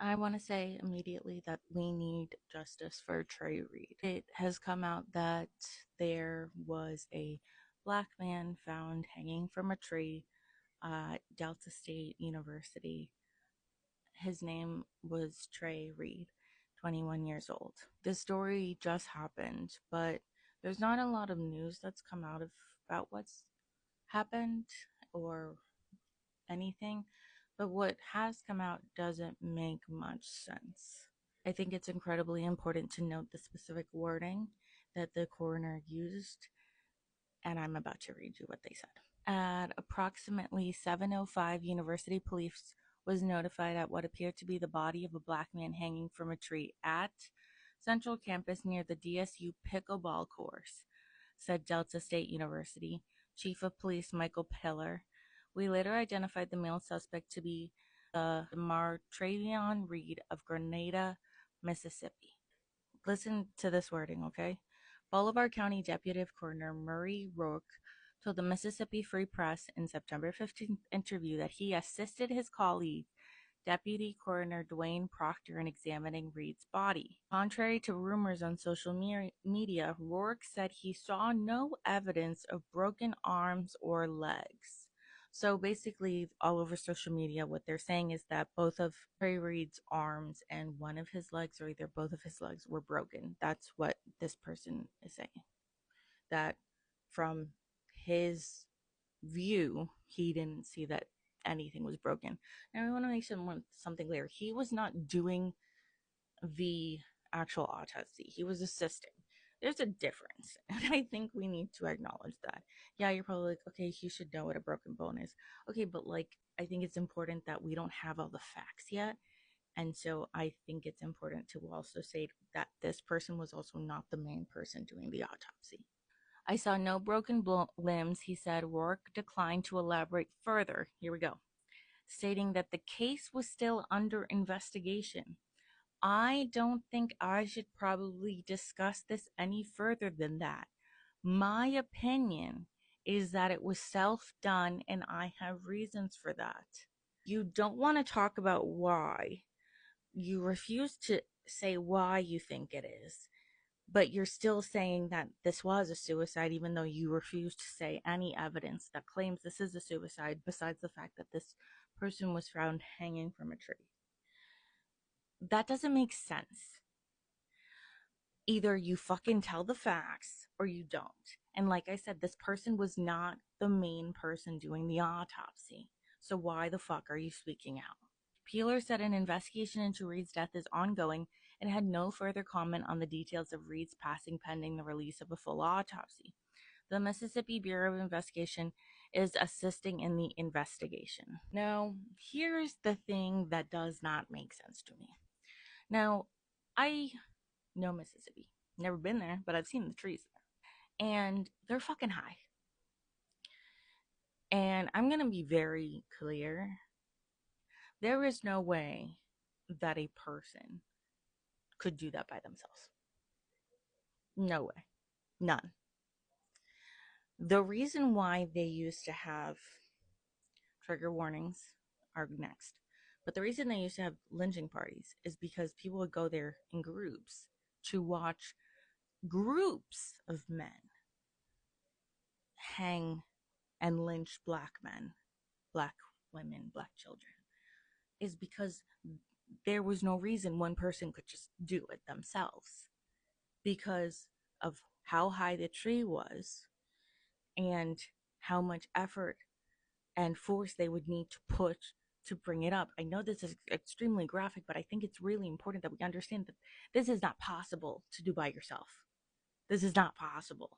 I want to say immediately that we need justice for Trey Reed. It has come out that there was a black man found hanging from a tree at Delta State University. His name was Trey Reed, 21 years old. This story just happened, but there's not a lot of news that's come out about what's happened or anything. But what has come out doesn't make much sense. I think it's incredibly important to note the specific wording that the coroner used, and I'm about to read you what they said. At approximately 7:05, University Police was notified at what appeared to be the body of a black man hanging from a tree at Central Campus near the DSU pickleball course, said Delta State University Chief of Police Michael Pillar. We later identified the male suspect to be Martravion Reed of Grenada, Mississippi. Listen to this wording, okay? Bolivar County Deputy Coroner Murray Rourke told the Mississippi Free Press in September 15th interview that he assisted his colleague, Deputy Coroner Dwayne Proctor, in examining Reed's body. Contrary to rumors on social media, Rourke said he saw no evidence of broken arms or legs. So basically, all over social media, what they're saying is that both of Trey Reed's arms and one of his legs, or either both of his legs, were broken. That's what this person is saying. That from his view, he didn't see that anything was broken. And I want to make something clear. He was not doing the actual autopsy, he was assisting. There's a difference, and I think we need to acknowledge that. Yeah, you're probably like, okay, he should know what a broken bone is. Okay, but like, I think it's important that we don't have all the facts yet. And so I think it's important to also say that this person was also not the main person doing the autopsy. I saw no broken limbs, he said. Rourke declined to elaborate further. Here we go. Stating that the case was still under investigation. I don't think I should probably discuss this any further than that. My opinion is that it was self done, and I have reasons for that. You don't want to talk about why. You refuse to say why you think it is, but you're still saying that this was a suicide, even though you refuse to say any evidence that claims this is a suicide, besides the fact that this person was found hanging from a tree. That doesn't make sense. Either you fucking tell the facts or you don't. And like I said, this person was not the main person doing the autopsy. So why the fuck are you speaking out? Peeler said an investigation into Reed's death is ongoing and had no further comment on the details of Reed's passing pending the release of a full autopsy. The Mississippi Bureau of Investigation is assisting in the investigation. Now, here's the thing that does not make sense to me. Now, I know Mississippi. Never been there, but I've seen the trees there. And they're fucking high. And I'm going to be very clear. There is no way that a person could do that by themselves. No way. None. The reason why they used to have trigger warnings are next. But the reason they used to have lynching parties is because people would go there in groups to watch groups of men hang and lynch black men, black women, black children, is because there was no reason one person could just do it themselves because of how high the tree was and how much effort and force they would need to put to bring it up. I know this is extremely graphic, but I think it's really important that we understand that this is not possible to do by yourself. This is not possible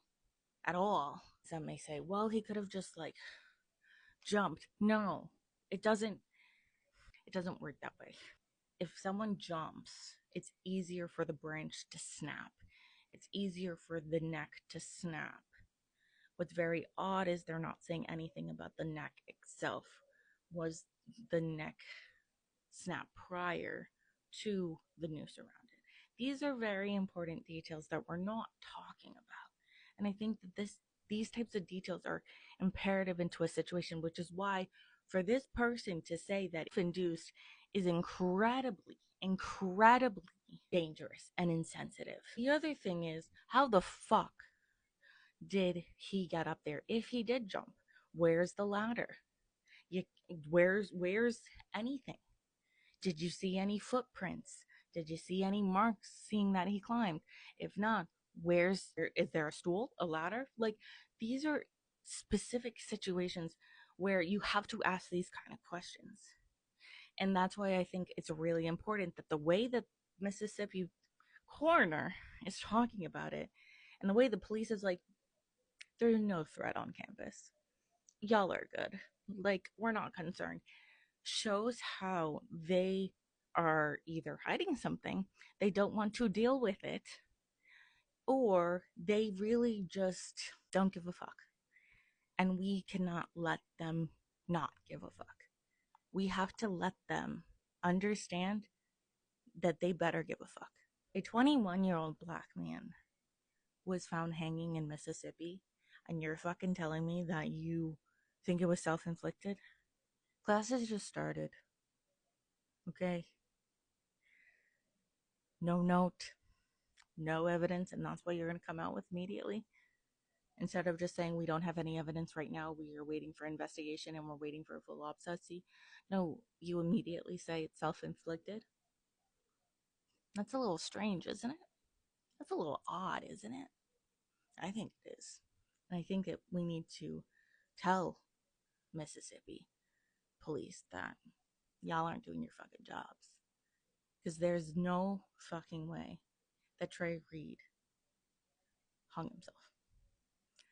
at all. Some may say, well, he could have just like jumped. No, it doesn't work that way. If someone jumps, it's easier for the branch to snap. It's easier for the neck to snap. What's very odd is they're not saying anything about the neck itself. Was the neck snap prior to the noose around it? These are very important details that we're not talking about. And I think that these types of details are imperative into a situation, which is why for this person to say that if induced is incredibly incredibly dangerous and insensitive. The other thing is, how the fuck did he get up there? If he did jump, where's the ladder? You, where's anything? Did you see any footprints? Did you see any marks seeing that he climbed? If not, is there a stool, a ladder? Like, these are specific situations where you have to ask these kind of questions. And that's why I think it's really important that the way that Mississippi coroner is talking about it and the way the police is like, there's no threat on campus. Y'all are good. Like, we're not concerned. Shows how they are either hiding something, they don't want to deal with it, or they really just don't give a fuck. And we cannot let them not give a fuck. We have to let them understand that they better give a fuck. A 21-year-old black man was found hanging in Mississippi, and you're fucking telling me that you think it was self inflicted? Classes just started, okay? No note, no evidence, and that's what you're going to come out with immediately? Instead of just saying we don't have any evidence right now, we are waiting for investigation and we're waiting for a full autopsy. No, you immediately say it's self inflicted. That's a little strange, isn't it? That's a little odd, isn't it? I think it is. And I think that we need to tell Mississippi police that y'all aren't doing your fucking jobs. Because there's no fucking way that Trey Reed hung himself.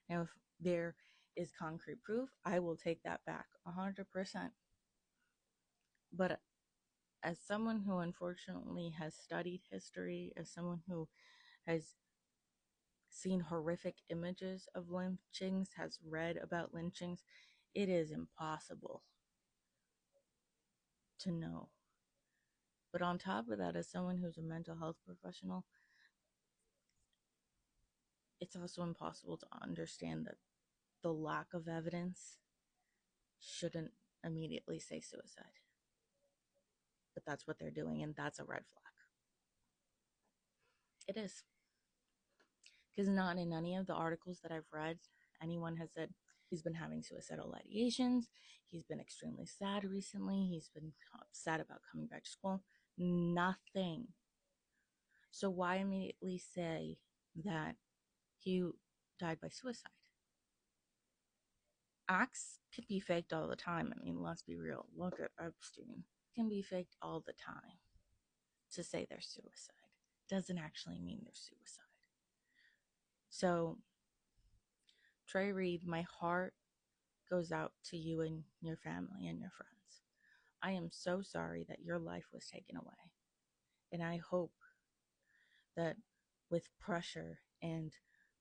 Now, if there is concrete proof, I will take that back 100%. But as someone who unfortunately has studied history, as someone who has seen horrific images of lynchings, has read about lynchings, it is impossible to know. But on top of that, as someone who's a mental health professional, it's also impossible to understand that the lack of evidence shouldn't immediately say suicide. But that's what they're doing, and that's a red flag. It is. Because not in any of the articles that I've read, anyone has said he's been having suicidal ideations. He's been extremely sad recently. He's been sad about coming back to school. Nothing. So why immediately say that he died by suicide? Acts can be faked all the time. I mean, let's be real. Look at Epstein. It can be faked all the time. To say they're suicide doesn't actually mean they're suicide. So, Trey Reed, my heart goes out to you and your family and your friends. I am so sorry that your life was taken away. And I hope that with pressure and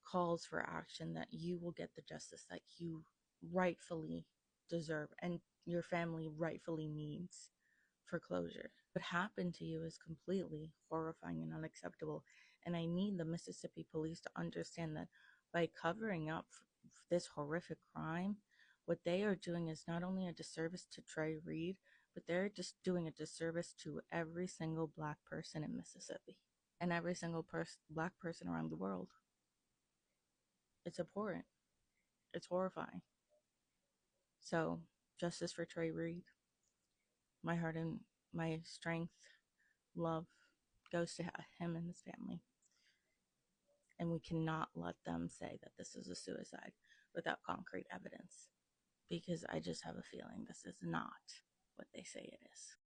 calls for action that you will get the justice that you rightfully deserve and your family rightfully needs for closure. What happened to you is completely horrifying and unacceptable. And I need the Mississippi police to understand that by covering up this horrific crime, what they are doing is not only a disservice to Trey Reed, but they're just doing a disservice to every single black person in Mississippi and every single black person around the world. It's abhorrent. It's horrifying. So, justice for Trey Reed. My heart and my strength, love goes to him and his family. And we cannot let them say that this is a suicide without concrete evidence, because I just have a feeling this is not what they say it is.